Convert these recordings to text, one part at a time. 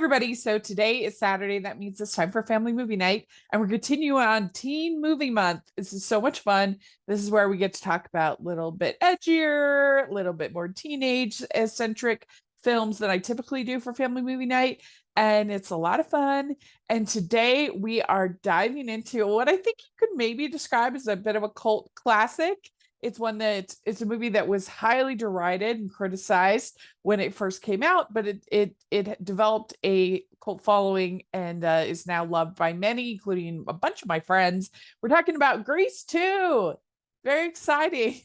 everybody. So today is Saturday. That means it's time for family movie night. And we're continuing on Teen Movie Month. This is so much fun. This is where we get to talk about a little bit edgier, a little bit more teenage eccentric films than I typically do for family movie night. And it's a lot of fun. And today we are diving into what I think you could maybe describe as a bit of a cult classic. It's a movie that was highly derided and criticized when it first came out, but it developed a cult following and is now loved by many, including a bunch of my friends. We're talking about Grease 2. Very exciting.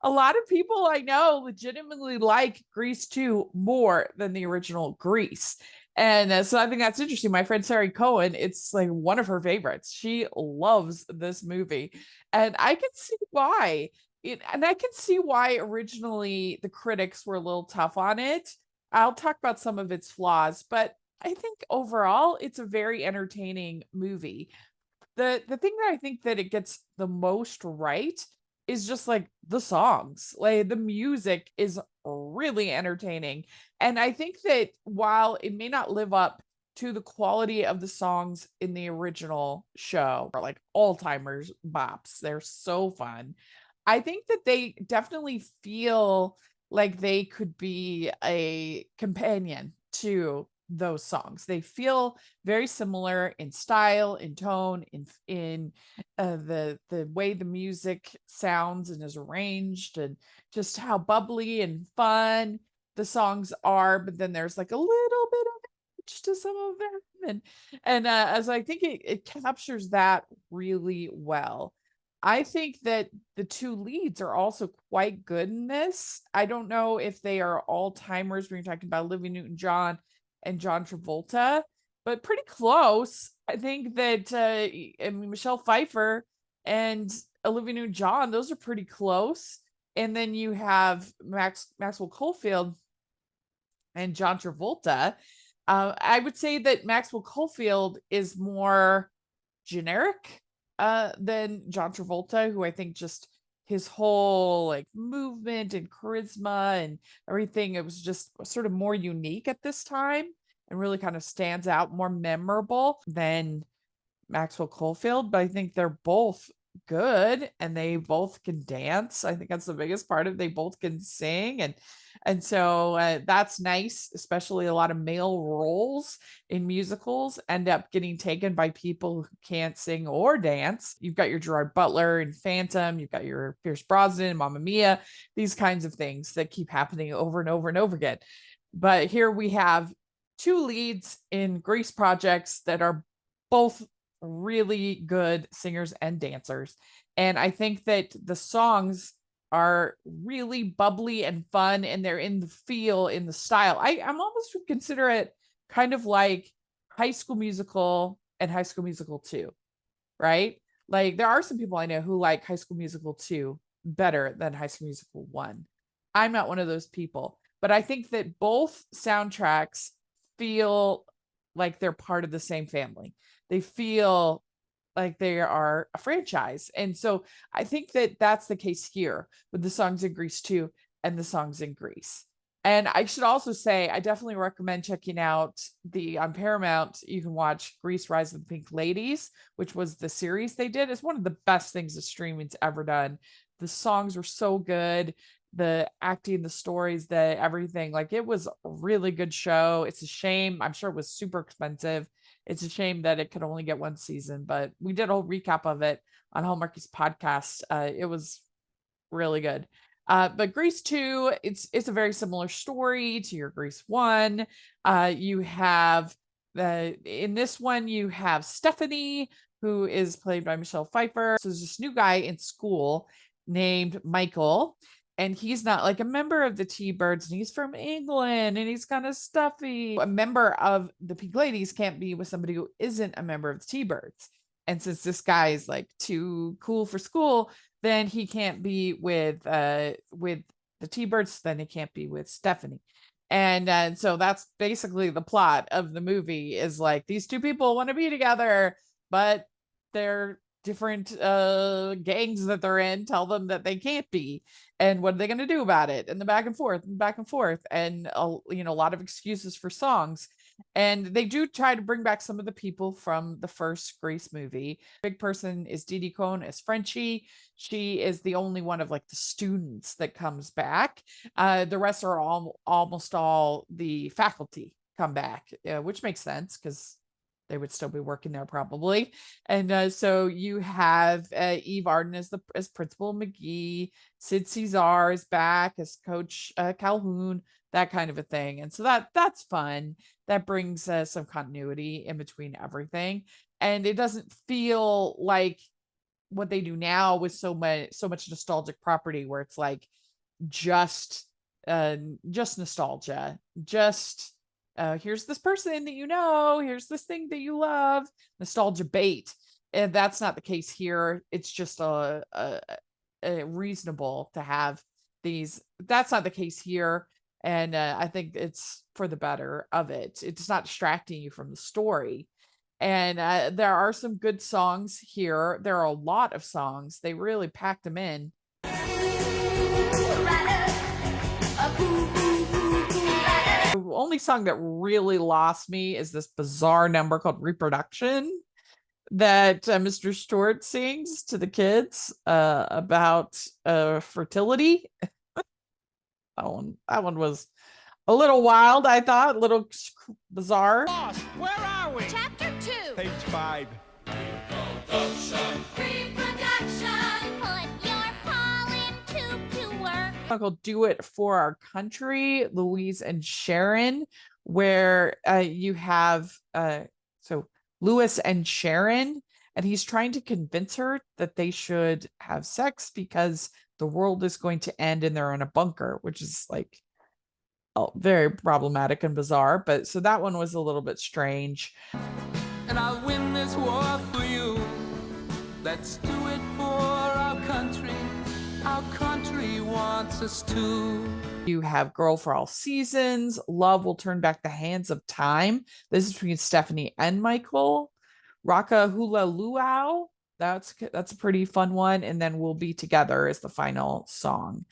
A lot of people I know legitimately like Grease 2 more than the original Grease. And so I think that's interesting. My friend Sarah Cohen, it's like one of her favorites. She loves this movie. And I can see why. And I can see why originally the critics were a little tough on it. I'll talk about some of its flaws, but I think overall it's a very entertaining movie. The thing that I think that it gets the most right is just like the songs. Like the music is really entertaining. And I think that while it may not live up to the quality of the songs in the original show, or like all-timers bops, they're so fun. I think that they definitely feel like they could be a companion to those songs. They feel very similar in style, in tone, in the way the music sounds and is arranged, and just how bubbly and fun the songs are. But then there's like a little bit of edge to some of them, and as I think it captures that really well. I think that the two leads are also quite good in this. I don't know if they are all timers when you're talking about Olivia Newton-John and John Travolta, but pretty close. I think that I mean, Michelle Pfeiffer and Olivia Newton-John, those are pretty close. And then you have Maxwell Caulfield and John Travolta. I would say that Maxwell Caulfield is more generic than John Travolta, who I think just his whole like movement and charisma and everything, it was just sort of more unique at this time and really kind of stands out, more memorable than Maxwell Caulfield. But I think they're both good and they both can dance. I think that's the biggest part of it. They both can sing, and so that's nice. Especially a lot of male roles in musicals end up getting taken by people who can't sing or dance. You've got your Gerard Butler in Phantom, you've got your Pierce Brosnan in Mamma Mia, these kinds of things that keep happening over and over and over again. But here we have two leads in Grease projects that are both really good singers and dancers. And I think that the songs are really bubbly and fun, and they're in the feel, in the style. I'm almost would consider it kind of like High School Musical and High School Musical 2, right? Like there are some people I know who like High School Musical 2 better than High School Musical 1. I'm not one of those people, but I think that both soundtracks feel like they're part of the same family. They feel like they are a franchise. And so I think that that's the case here with the songs in Grease 2 and the songs in Grease. And I should also say, I definitely recommend checking out on Paramount. You can watch Grease Rise of the Pink Ladies, which was the series they did. It's one of the best things that streaming's ever done. The songs were so good, the acting, the stories, the everything. Like it was a really good show. It's a shame. I'm sure it was super expensive. It's a shame that it could only get one season, but we did a whole recap of it on Hallmarkie's podcast. It was really good. But Grease 2, it's a very similar story to your Grease 1. You have in this one, you have Stephanie, who is played by Michelle Pfeiffer. So there's this new guy in school named Michael, and he's not like a member of the T-Birds, and he's from England, and he's kind of stuffy. A member of the Pink Ladies can't be with somebody who isn't a member of the T-Birds. And since this guy is like too cool for school, then he can't be with the T-Birds, then he can't be with Stephanie. And so that's basically the plot of the movie, is like these two people want to be together, but they're different gangs that they're in tell them that they can't be, and what are they going to do about it, and the back and forth and a lot of excuses for songs. And they do try to bring back some of the people from the first Grease movie. Big person is Didi Cohn as Frenchie. She is the only one of like the students that comes back. The rest are almost all the faculty come back, which makes sense because they would still be working there probably. And so you have Eve Arden as Principal McGee, Sid Caesar is back as Coach Calhoun, that kind of a thing. And so that's fun. That brings some continuity in between everything, and it doesn't feel like what they do now with so much nostalgic property where it's like just just nostalgia, just here's this person that you know, here's this thing that you love, nostalgia bait. And that's not the case here. It's just a reasonable to have these. That's not the case here. And I think it's for the better of it. It's not distracting you from the story. And there are some good songs here. There are a lot of songs. They really packed them in. The only song that really lost me is this bizarre number called Reproduction that Mr. Stewart sings to the kids about fertility. That one was a little wild, I thought, a little bizarre. Boss, where are we? Chapter 2. Page 5. Reproduction. Put your pollen to work. Uncle Do It for Our Country, Louise and Sharon, where you have so Louis and Sharon, and he's trying to convince her that they should have sex because the world is going to end and they're in a bunker, which is like very problematic and bizarre. But so that one was a little bit strange. And I'll win this war for you. Let's do it for our country. Our country wants us to. You have Girl for All Seasons, Love Will Turn Back the Hands of Time. This is between Stephanie and Michael. Raka Hula Luau, that's a pretty fun one. And then We'll Be Together is the final song.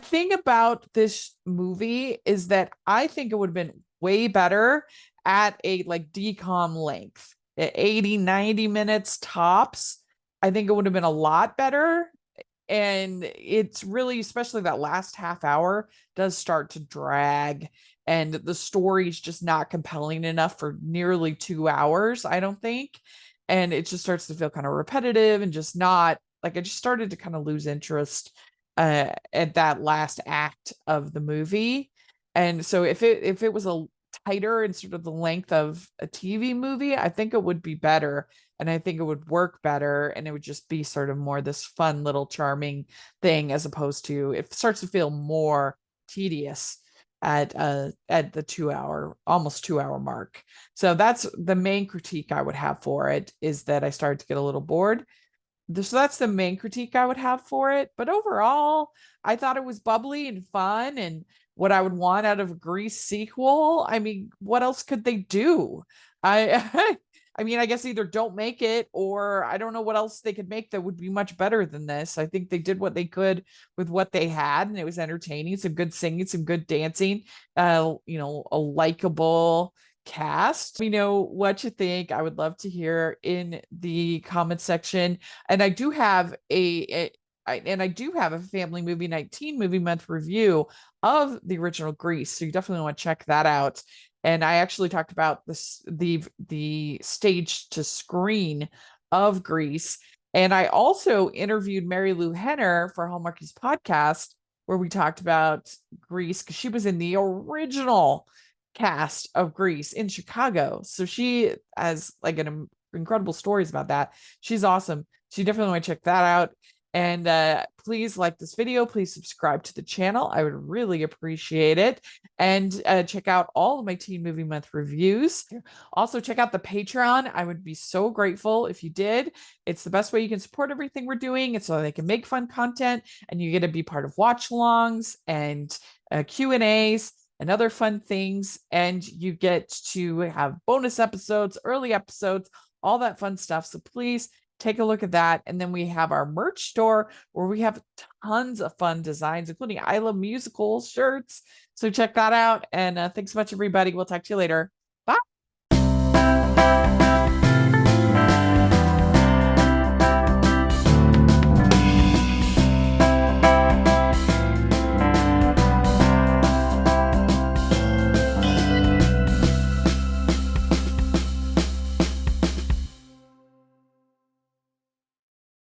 Thing about this movie is that I think it would have been way better at a like DCOM length at 80-90 minutes tops. I think it would have been a lot better. And it's really, especially that last half hour does start to drag, and the story's just not compelling enough for nearly 2 hours, I don't think. And it just starts to feel kind of repetitive and just not like, I just started to kind of lose interest at that last act of the movie. And so if it was a tighter and sort of the length of a TV movie, I think it would be better, and I think it would work better, and it would just be sort of more this fun little charming thing, as opposed to it starts to feel more tedious at the 2 hour, almost 2 hour mark. So that's the main critique I would have for it, is that I started to get a little bored. So that's the main critique I would have for it. But overall, I thought it was bubbly and fun and what I would want out of a Grease sequel. I mean, what else could they do? I I mean, I guess either don't make it, or I don't know what else they could make that would be much better than this. I think they did what they could with what they had, and it was entertaining, some good singing, some good dancing, a likable cast. We know what you think. I would love to hear in the comment section. And I do have a family movie night, teen movie month review of the original Grease, so you definitely want to check that out. And I actually talked about the stage to screen of Grease. And I also interviewed Mary Lou Henner for Hallmarkies podcast, where we talked about Grease, because she was in the original cast of Grease in Chicago. So she has like an incredible stories about that. She's awesome. So you definitely want to check that out. And please like this video. Please subscribe to the channel. I would really appreciate it. And check out all of my Teen Movie Month reviews. Also, check out the Patreon. I would be so grateful if you did. It's the best way you can support everything we're doing. It's so they can make fun content, and you get to be part of watch-alongs and Q&As and other fun things. And you get to have bonus episodes, early episodes, all that fun stuff. So please take a look at that. And then we have our merch store where we have tons of fun designs, including I Love Musicals shirts. So check that out. And thanks so much, everybody. We'll talk to you later.